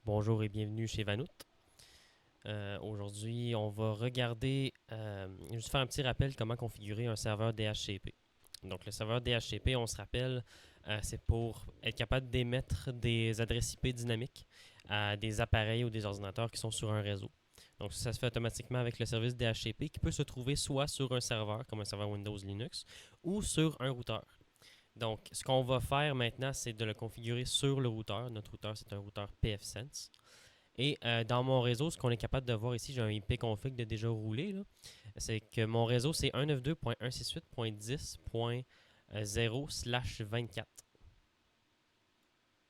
Bonjour et bienvenue chez Vanout. Aujourd'hui, on va regarder, juste faire un petit rappel comment configurer un serveur DHCP. Donc, le serveur DHCP, on se rappelle, c'est pour être capable d'émettre des adresses IP dynamiques à des appareils ou des ordinateurs qui sont sur un réseau. Donc, ça se fait automatiquement avec le service DHCP qui peut se trouver soit sur un serveur, comme un serveur Windows Linux, ou sur un routeur. Donc, ce qu'on va faire maintenant, c'est de le configurer sur le routeur. Notre routeur, c'est un routeur pfSense. Et dans mon réseau, ce qu'on est capable de voir ici, j'ai un ipconfig de déjà roulé, c'est que mon réseau, c'est 192.168.10.0/24.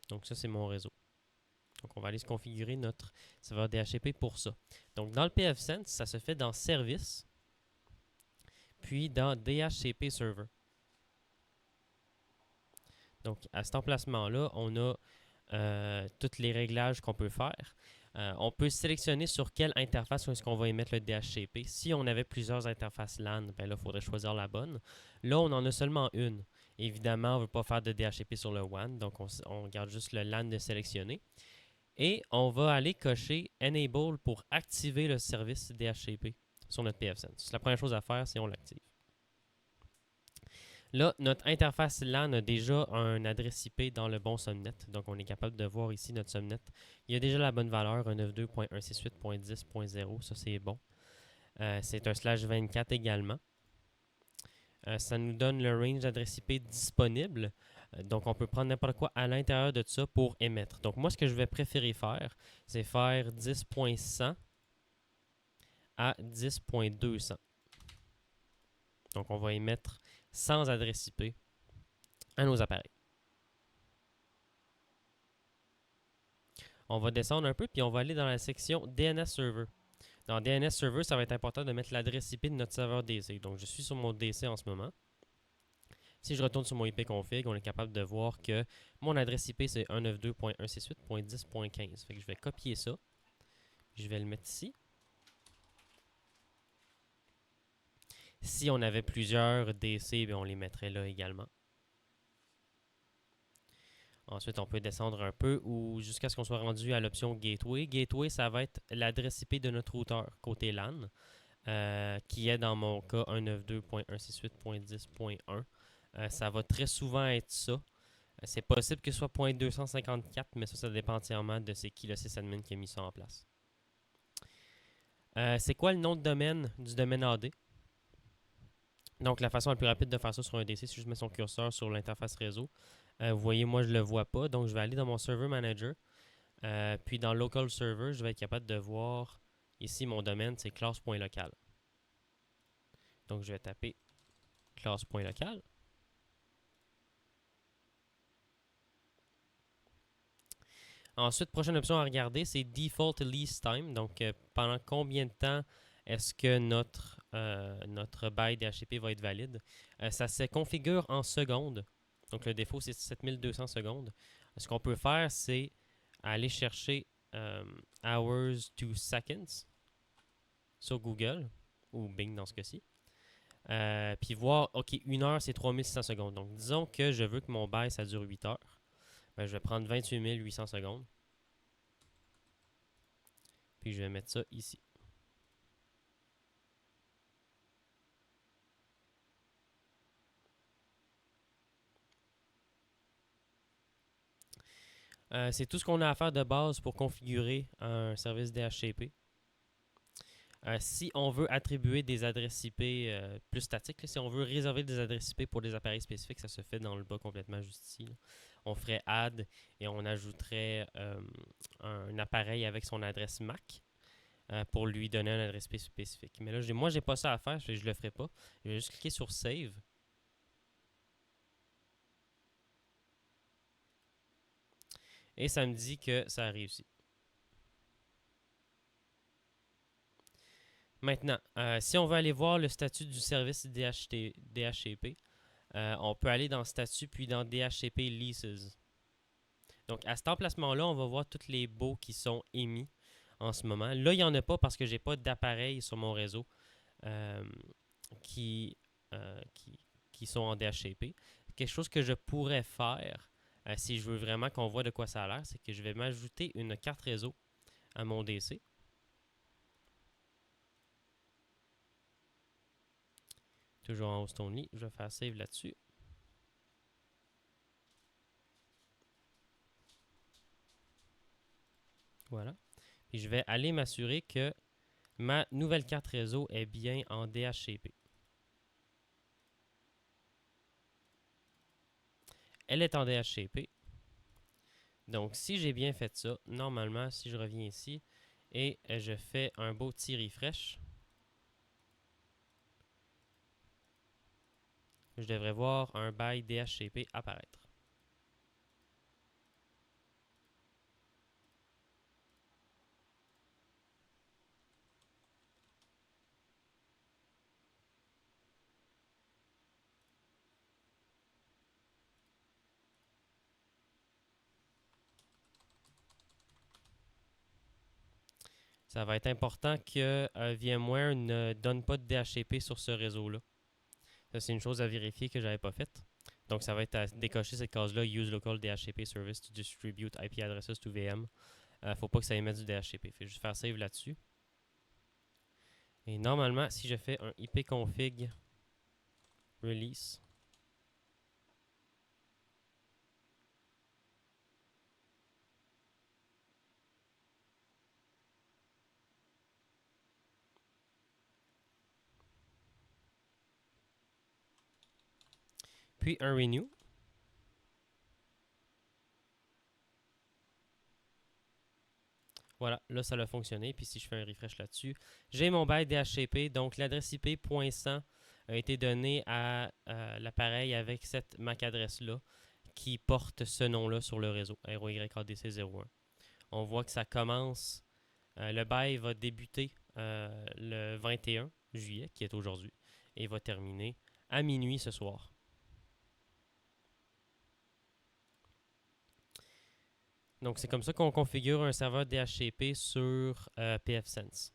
Donc ça, c'est mon réseau. Donc on va aller se configurer notre serveur DHCP pour ça. Donc dans le pfSense, ça se fait dans Service, puis dans DHCP Server. Donc à cet emplacement-là, on a tous les réglages qu'on peut faire. On peut sélectionner sur quelle interface est-ce qu'on va émettre le DHCP. Si on avait plusieurs interfaces LAN, ben là, il faudrait choisir la bonne. Là, on en a seulement une. Évidemment, on ne veut pas faire de DHCP sur le WAN, donc on garde juste le LAN de sélectionner. Et on va aller cocher Enable pour activer le service DHCP sur notre pfSense. La première chose à faire, c'est on l'active. Là, notre interface LAN a déjà un adresse IP dans le bon subnet. Donc, on est capable de voir ici notre subnet. Il y a déjà la bonne valeur, 192.168.10.0. Ça, c'est bon. C'est un /24 également. Ça nous donne le range d'adresse IP disponible. Donc, on peut prendre n'importe quoi à l'intérieur de ça pour émettre. Donc, moi, ce que je vais préférer faire, c'est faire 10.100 à 10.200. Donc, on va émettre sans adresse IP à nos appareils. On va descendre un peu, puis on va aller dans la section DNS Server. Dans DNS Server, ça va être important de mettre l'adresse IP de notre serveur DC. Donc, je suis sur mon DC en ce moment. Si je retourne sur mon ipconfig, on est capable de voir que mon adresse IP, c'est 192.168.10.15. Fait que je vais copier ça. Je vais le mettre ici. Si on avait plusieurs DC, bien, on les mettrait là également. Ensuite, on peut descendre un peu ou jusqu'à ce qu'on soit rendu à l'option Gateway. Gateway, ça va être l'adresse IP de notre routeur côté LAN, qui est dans mon cas 192.168.10.1. Ça va très souvent être ça. C'est possible que ce soit .254, mais ça dépend entièrement de c'est qui le sysadmin qui a mis ça en place. C'est quoi le nom de domaine du domaine AD? Donc, la façon la plus rapide de faire ça sur un DC, si je mets son curseur sur l'interface réseau, vous voyez, moi, je ne le vois pas. Donc, je vais aller dans mon Server Manager. Puis, dans Local Server, je vais être capable de voir ici mon domaine, c'est classe.local. Donc, je vais taper classe.local. Ensuite, prochaine option à regarder, c'est Default Lease Time. Donc, pendant combien de temps est-ce que notre bail DHCP va être valide? Ça se configure en secondes. Donc, le défaut, c'est 7200 secondes. Ce qu'on peut faire, c'est aller chercher Hours to Seconds sur Google, ou Bing dans ce cas-ci. Puis voir, OK, 1 heure, c'est 3600 secondes. Donc, disons que je veux que mon bail, ça dure 8 heures. Ben, je vais prendre 28 800 secondes. Puis, je vais mettre ça ici. C'est tout ce qu'on a à faire de base pour configurer un service DHCP. Si on veut attribuer des adresses IP plus statiques, là, si on veut réserver des adresses IP pour des appareils spécifiques, ça se fait dans le bas complètement juste ici. Là. On ferait add et on ajouterait un appareil avec son adresse MAC pour lui donner une adresse IP spécifique. Mais là, moi, j'ai pas ça à faire, je le ferai pas. Je vais juste cliquer sur Save. Et ça me dit que ça a réussi. Maintenant, si on veut aller voir le statut du service DHCP, on peut aller dans Statut puis dans DHCP Leases. Donc, à cet emplacement-là, on va voir tous les baux qui sont émis en ce moment. Là, il n'y en a pas parce que je n'ai pas d'appareil sur mon réseau euh, qui, euh, qui, qui sont en DHCP. Quelque chose que je pourrais faire, Si je veux vraiment qu'on voit de quoi ça a l'air, c'est que je vais m'ajouter une carte réseau à mon DC. Toujours en host only. Je vais faire save là-dessus. Voilà. Puis je vais aller m'assurer que ma nouvelle carte réseau est bien en DHCP. Elle est en DHCP. Donc, si j'ai bien fait ça, normalement, si je reviens ici et je fais un beau petit refresh, je devrais voir un by DHCP apparaître. Ça va être important que VMware ne donne pas de DHCP sur ce réseau-là. Ça, c'est une chose à vérifier que je n'avais pas faite. Donc, ça va être à décocher cette case-là, Use Local DHCP Service to Distribute IP Addresses to VM. Faut pas que ça émette du DHCP. Fait juste faire save là-dessus. Et normalement, si je fais un ipconfig release, puis un renew, voilà, là, ça a fonctionné. Puis si je fais un refresh là-dessus, j'ai mon byte DHCP. Donc, l'adresse IP.100 a été donnée à l'appareil avec cette MAC adresse-là qui porte ce nom-là sur le réseau, ROYADC01. On voit que ça commence, le bail va débuter le 21 juillet, qui est aujourd'hui, et va terminer à minuit ce soir. Donc, c'est comme ça qu'on configure un serveur DHCP sur pfSense.